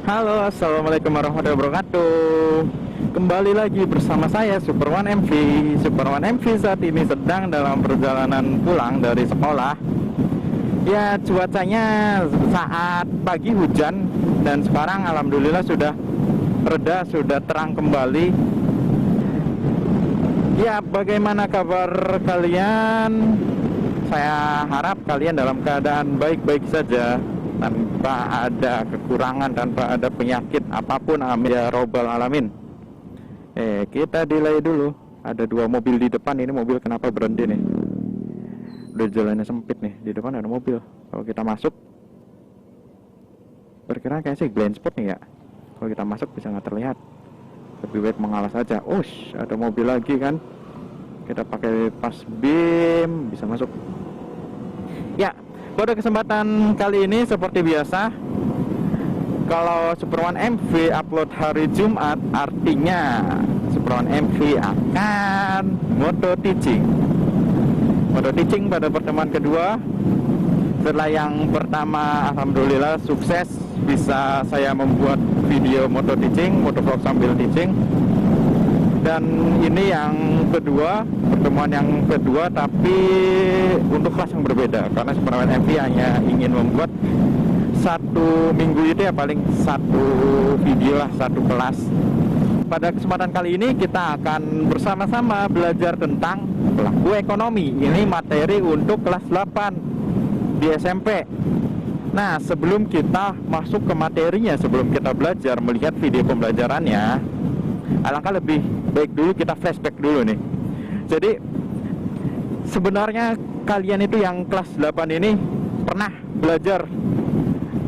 Halo, assalamualaikum warahmatullahi wabarakatuh. Kembali lagi bersama saya Superwan MV. Superwan MV saat ini sedang dalam perjalanan pulang dari sekolah. Ya, cuacanya saat pagi hujan dan sekarang alhamdulillah sudah reda, sudah terang kembali. Ya, bagaimana kabar kalian? Saya harap kalian dalam keadaan baik-baik saja, tanpa ada kekurangan, tanpa ada penyakit apapun, amin ya robbal alamin. Kita delay dulu. Ada dua mobil di depan. Ini mobil kenapa berhenti nih? Udah jalannya sempit nih. Di depan ada mobil. Kalau kita masuk, perkiraan kayak sih blind spot nih ya. Kalau kita masuk bisa nggak terlihat. Lebih baik mengalah saja. Ush, ada mobil lagi kan. Kita pakai pas beam bisa masuk. Ya, pada kesempatan kali ini seperti biasa, kalau Superwan MV upload hari Jumat, artinya Superwan MV akan moto teaching pada pertemuan kedua. Setelah yang pertama alhamdulillah sukses, bisa saya membuat video motovlog sambil teaching. Dan ini yang kedua, pertemuan yang kedua, tapi untuk kelas yang berbeda, karena Superwan MV hanya ingin membuat satu minggu itu ya paling satu video lah, satu kelas. Pada kesempatan kali ini kita akan bersama-sama belajar tentang pelaku ekonomi. Ini materi untuk kelas 8 di SMP. Nah, sebelum kita masuk ke materinya, sebelum kita belajar melihat video pembelajarannya, alangkah lebih baik dulu kita flashback dulu nih. Jadi sebenarnya kalian itu yang kelas 8 ini pernah belajar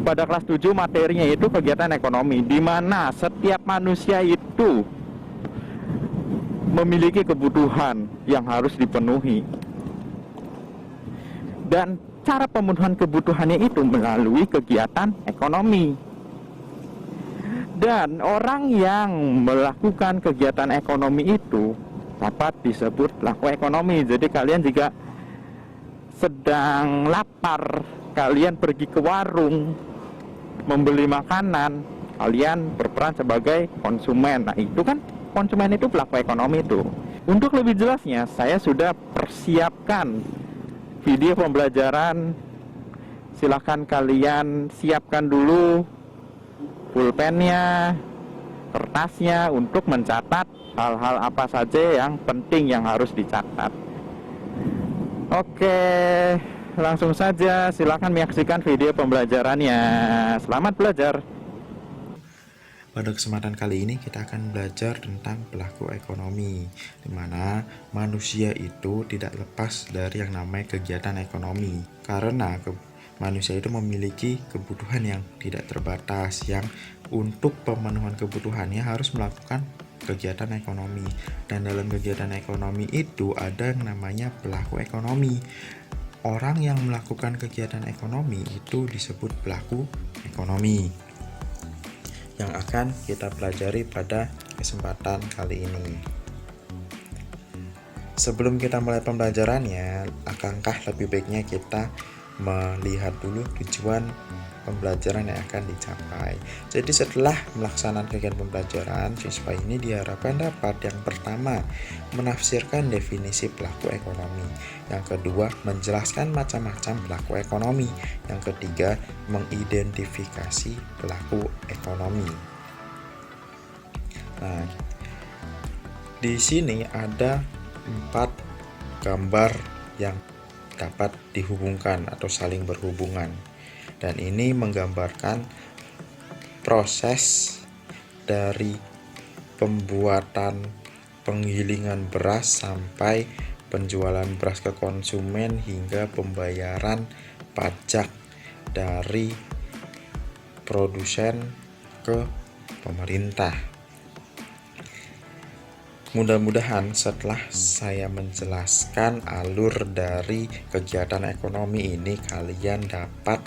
pada kelas 7 materinya itu kegiatan ekonomi, di mana setiap manusia itu memiliki kebutuhan yang harus dipenuhi. Dan cara pemenuhan kebutuhannya itu melalui kegiatan ekonomi. Dan orang yang melakukan kegiatan ekonomi itu dapat disebut pelaku ekonomi. Jadi kalian jika sedang lapar, kalian pergi ke warung membeli makanan, kalian berperan sebagai konsumen. Nah, itu kan konsumen itu pelaku ekonomi itu. Untuk lebih jelasnya, saya sudah persiapkan video pembelajaran. Silahkan kalian siapkan dulu pulpennya, kertasnya untuk mencatat hal-hal apa saja yang penting yang harus dicatat. Oke, langsung saja silakan menyaksikan video pembelajarannya. Selamat belajar. Pada kesempatan kali ini kita akan belajar tentang pelaku ekonomi, di mana manusia itu tidak lepas dari yang namanya kegiatan ekonomi. Karena manusia itu memiliki kebutuhan yang tidak terbatas, yang untuk pemenuhan kebutuhannya harus melakukan kegiatan ekonomi. Dan dalam kegiatan ekonomi itu ada yang namanya pelaku ekonomi. Orang yang melakukan kegiatan ekonomi itu disebut pelaku ekonomi, yang akan kita pelajari pada kesempatan kali ini. Sebelum kita mulai pembelajarannya, akankah lebih baiknya kita melihat dulu tujuan pembelajaran yang akan dicapai. Jadi setelah melaksanakan kegiatan pembelajaran, siswa ini diharapkan dapat yang pertama menafsirkan definisi pelaku ekonomi, yang kedua menjelaskan macam-macam pelaku ekonomi, yang ketiga mengidentifikasi pelaku ekonomi. Nah, di sini ada 4 gambar yang dapat dihubungkan atau saling berhubungan, dan ini menggambarkan proses dari pembuatan penggilingan beras sampai penjualan beras ke konsumen hingga pembayaran pajak dari produsen ke pemerintah. Mudah-mudahan setelah saya menjelaskan alur dari kegiatan ekonomi ini, kalian dapat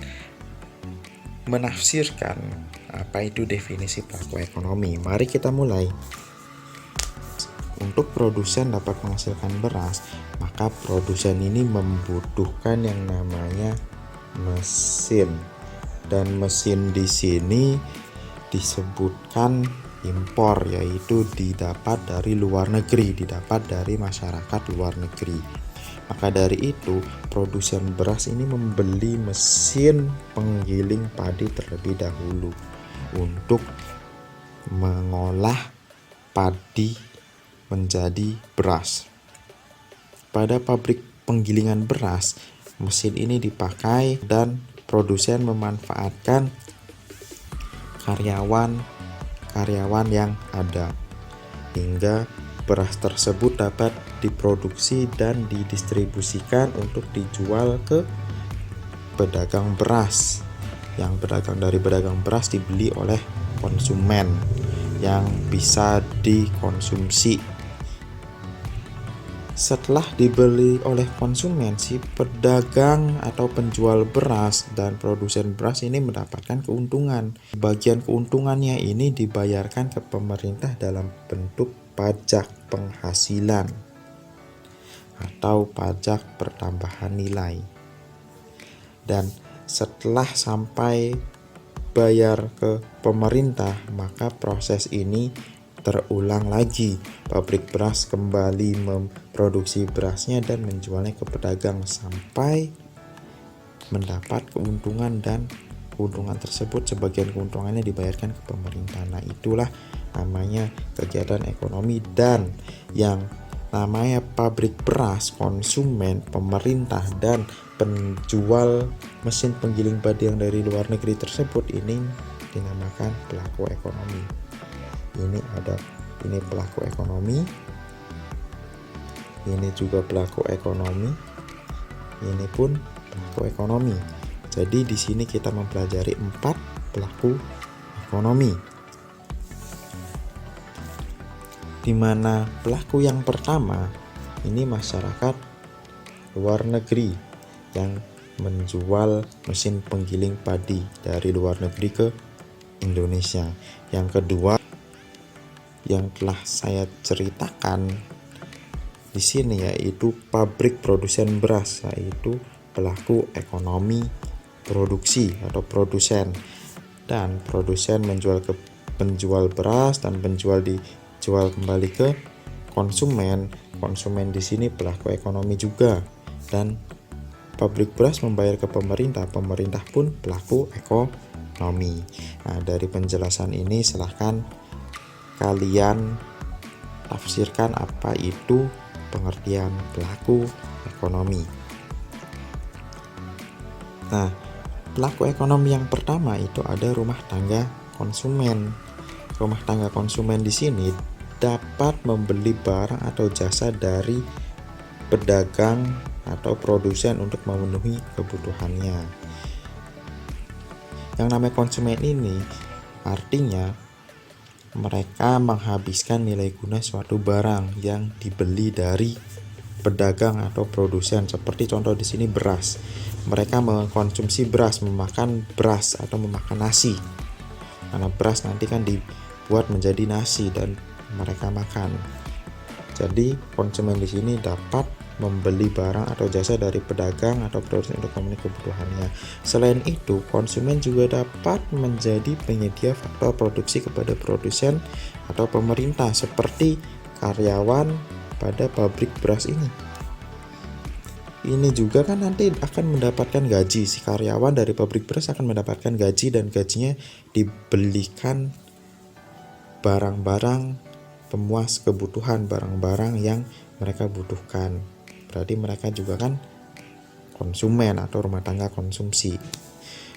menafsirkan apa itu definisi pelaku ekonomi. Mari kita mulai. Untuk produsen dapat menghasilkan beras, maka produsen ini membutuhkan yang namanya mesin. Dan mesin di sini disebutkan impor, yaitu didapat dari luar negeri, didapat dari masyarakat luar negeri. Maka dari itu, produsen beras ini membeli mesin penggiling padi terlebih dahulu untuk mengolah padi menjadi beras. Pada pabrik penggilingan beras, mesin ini dipakai dan produsen memanfaatkan karyawan yang ada hingga beras tersebut dapat diproduksi dan didistribusikan untuk dijual ke pedagang beras. Yang dari pedagang beras dibeli oleh konsumen yang bisa dikonsumsi. Setelah dibeli oleh konsumen, si pedagang atau penjual beras dan produsen beras ini mendapatkan keuntungan. Bagian keuntungannya ini dibayarkan ke pemerintah dalam bentuk pajak penghasilan atau pajak pertambahan nilai. Dan setelah sampai bayar ke pemerintah, maka proses ini terulang lagi. Pabrik beras kembali memproduksi berasnya dan menjualnya ke pedagang sampai mendapat keuntungan, dan keuntungan tersebut sebagian keuntungannya dibayarkan ke pemerintah. Nah, itulah namanya kegiatan ekonomi. Dan yang namanya pabrik beras, konsumen, pemerintah, dan penjual mesin penggiling padi yang dari luar negeri tersebut ini dinamakan pelaku ekonomi. Ini pelaku ekonomi, ini juga pelaku ekonomi, ini pun pelaku ekonomi. Jadi di sini kita mempelajari 4 pelaku ekonomi. Di mana pelaku yang pertama ini masyarakat luar negeri yang menjual mesin penggiling padi dari luar negeri ke Indonesia. Yang kedua yang telah saya ceritakan di sini yaitu pabrik produsen beras, yaitu pelaku ekonomi produksi atau produsen. Dan produsen penjual beras dan dijual kembali ke konsumen. Konsumen di sini pelaku ekonomi juga. Dan pabrik beras membayar ke pemerintah, pemerintah pun pelaku ekonomi. Nah, dari penjelasan ini silahkan kalian tafsirkan apa itu pengertian pelaku ekonomi. Nah, pelaku ekonomi yang pertama itu ada rumah tangga konsumen. Rumah tangga konsumen di sini dapat membeli barang atau jasa dari pedagang atau produsen untuk memenuhi kebutuhannya. Yang namanya konsumen ini artinya mereka menghabiskan nilai guna suatu barang yang dibeli dari pedagang atau produsen. Seperti contoh di sini beras. Mereka mengkonsumsi beras, memakan beras atau memakan nasi. Karena beras nanti kan dibuat menjadi nasi dan mereka makan. Jadi konsumen di sini dapat membeli barang atau jasa dari pedagang atau produsen untuk memenuhi kebutuhannya. Selain itu, konsumen juga dapat menjadi penyedia faktor produksi kepada produsen atau pemerintah seperti karyawan pada pabrik beras ini. Ini juga kan nanti akan mendapatkan gaji. Si karyawan dari pabrik beras akan mendapatkan gaji dan gajinya dibelikan barang-barang pemuas kebutuhan, barang-barang yang mereka butuhkan. Berarti mereka juga kan konsumen atau rumah tangga konsumsi.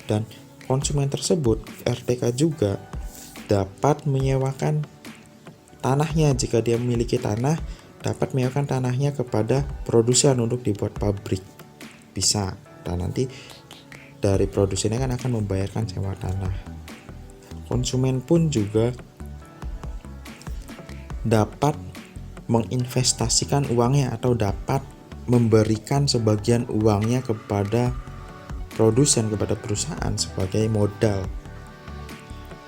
Dan konsumen tersebut, RTK juga dapat menyewakan tanahnya. Jika dia memiliki tanah, dapat menyewakan tanahnya kepada produsen untuk dibuat pabrik. Bisa. Dan nanti dari produsennya kan akan membayarkan sewa tanah. Konsumen pun juga dapat menginvestasikan uangnya atau dapat memberikan sebagian uangnya kepada produsen, kepada perusahaan sebagai modal.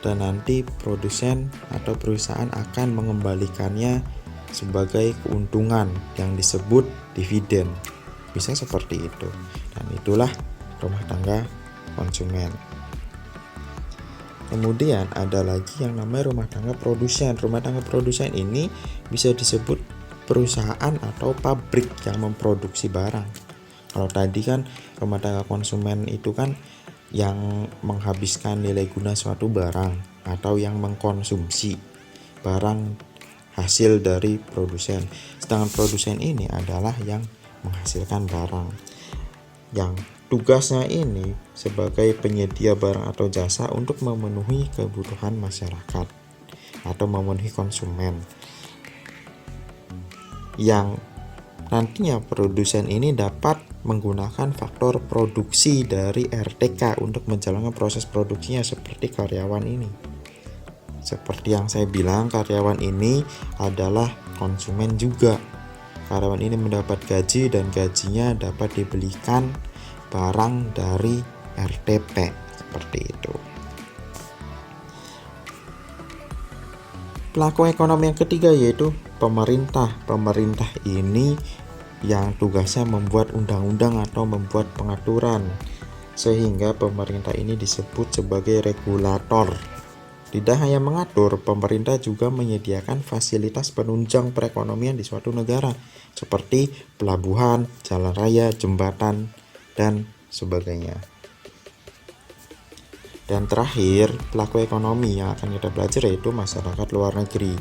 Dan nanti produsen atau perusahaan akan mengembalikannya sebagai keuntungan yang disebut dividen. Bisa seperti itu. Dan itulah rumah tangga konsumen. Kemudian ada lagi yang namanya rumah tangga produsen. Rumah tangga produsen ini bisa disebut perusahaan atau pabrik yang memproduksi barang. Kalau tadi kan rumah tangga konsumen itu kan yang menghabiskan nilai guna suatu barang atau yang mengkonsumsi barang hasil dari produsen. Sedangkan produsen ini adalah yang menghasilkan barang, yang tugasnya ini sebagai penyedia barang atau jasa untuk memenuhi kebutuhan masyarakat atau memenuhi konsumen. Yang nantinya produsen ini dapat menggunakan faktor produksi dari RTK untuk menjalankan proses produksinya seperti karyawan ini. Seperti yang saya bilang, karyawan ini adalah konsumen juga. Karyawan ini mendapat gaji dan gajinya dapat dibelikan barang dari RTP, seperti itu. Pelaku ekonomi yang ketiga yaitu pemerintah. Pemerintah ini yang tugasnya membuat undang-undang atau membuat pengaturan, sehingga pemerintah ini disebut sebagai regulator. Tidak hanya mengatur, pemerintah juga menyediakan fasilitas penunjang perekonomian di suatu negara, seperti pelabuhan, jalan raya, jembatan, dan sebagainya. Dan terakhir, pelaku ekonomi yang akan kita belajar yaitu masyarakat luar negeri.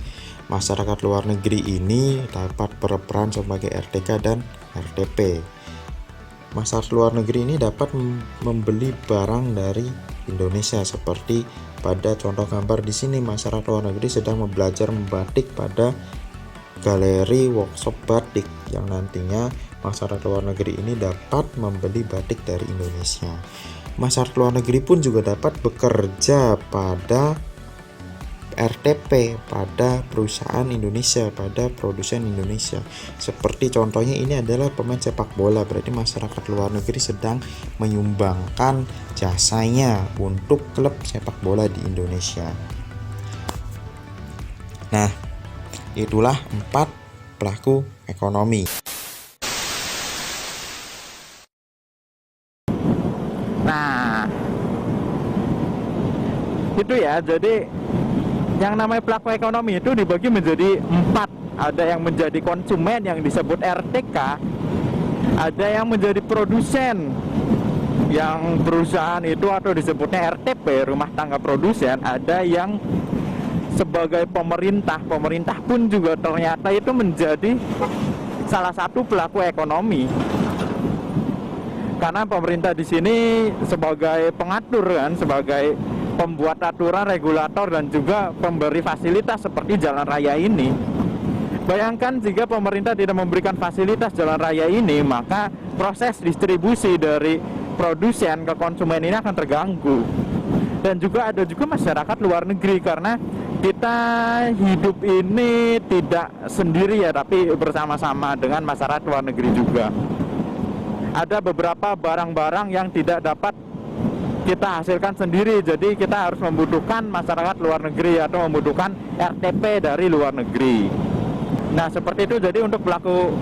Masyarakat luar negeri ini dapat berperan sebagai RTK dan RTP. Masyarakat luar negeri ini dapat membeli barang dari Indonesia, seperti pada contoh gambar di sini. Masyarakat luar negeri sedang belajar membatik pada galeri workshop batik, yang nantinya masyarakat luar negeri ini dapat membeli batik dari Indonesia. Masyarakat luar negeri pun juga dapat bekerja pada RTP, pada perusahaan Indonesia, pada produsen Indonesia. Seperti contohnya ini adalah pemain sepak bola, berarti masyarakat luar negeri sedang menyumbangkan jasanya untuk klub sepak bola di Indonesia. Nah, itulah 4 pelaku ekonomi. Nah, itu ya, jadi yang namanya pelaku ekonomi itu dibagi menjadi 4. Ada yang menjadi konsumen yang disebut RTK, ada yang menjadi produsen yang perusahaan itu atau disebutnya RTP, rumah tangga produsen, ada yang sebagai pemerintah. Pemerintah pun juga ternyata itu menjadi salah satu pelaku ekonomi. Karena pemerintah di sini sebagai pengatur kan, sebagai pembuat aturan, regulator, dan juga pemberi fasilitas seperti jalan raya ini. Bayangkan jika pemerintah tidak memberikan fasilitas jalan raya ini, maka proses distribusi dari produsen ke konsumen ini akan terganggu. Dan juga ada juga masyarakat luar negeri, karena kita hidup ini tidak sendiri ya, tapi bersama-sama dengan masyarakat luar negeri juga. Ada beberapa barang-barang yang tidak dapat kita hasilkan sendiri, jadi kita harus membutuhkan masyarakat luar negeri atau membutuhkan RTP dari luar negeri. Nah, seperti itu jadi untuk pelaku.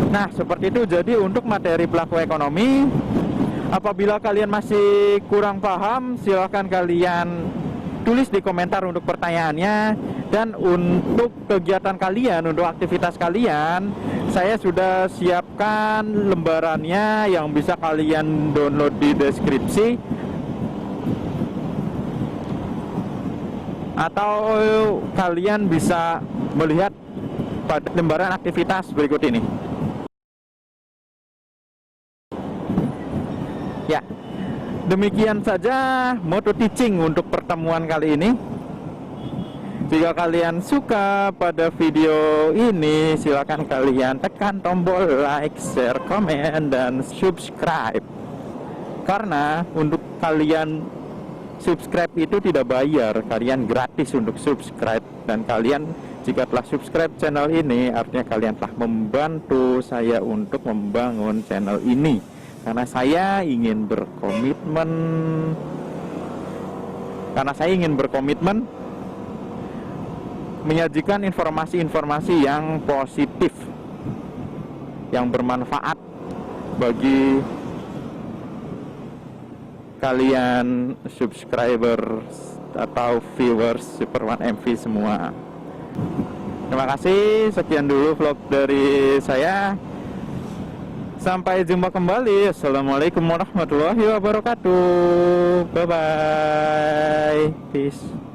Nah, seperti itu jadi untuk materi pelaku ekonomi. Apabila kalian masih kurang paham, silakan kalian tulis di komentar untuk pertanyaannya. Dan untuk kegiatan kalian, untuk aktivitas kalian, saya sudah siapkan lembarannya yang bisa kalian download di deskripsi, atau kalian bisa melihat pada lembaran aktivitas berikut ini. Ya, demikian saja Moto Teaching untuk pertemuan kali ini. Jika kalian suka pada video ini, silakan kalian tekan tombol like, share, komen, dan subscribe. Karena untuk kalian subscribe itu tidak bayar, kalian gratis untuk subscribe. Dan kalian jika telah subscribe channel ini, artinya kalian telah membantu saya untuk membangun channel ini. Karena saya ingin berkomitmen menyajikan informasi-informasi yang positif, yang bermanfaat bagi kalian subscriber atau viewers Super One MV semua. Terima kasih, sekian dulu vlog dari saya. Sampai jumpa kembali. Assalamualaikum warahmatullahi wabarakatuh. Bye bye. Peace.